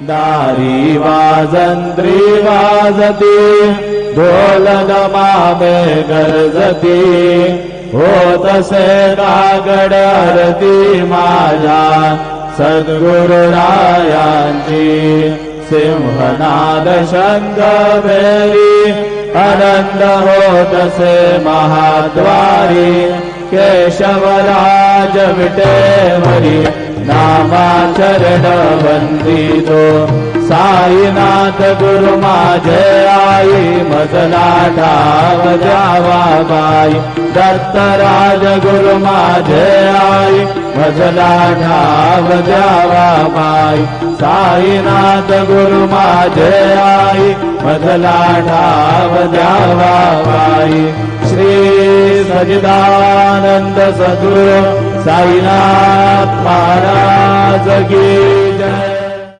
दारी वाजंत्री वाजती ढोल दमामे गरजती होतसे कागड आरती माझ्या सद्गुरुरायांची सिंहनाद शंख भेरी आनंद होतसे महाद्वारी केशवराज विटेवरी नामाचरण वंदितो साईनाथ गुरु माझे आई मजला ठाव द्यावा बाई दत्तराज गुरु माझे आई मजला ठाव द्यावा बाई साईनाथ गुरु माझे आई मजला ठाव द्यावा बाई श्री सच्चिदानंद सद्गुरु साईनाथ महाराज की जय।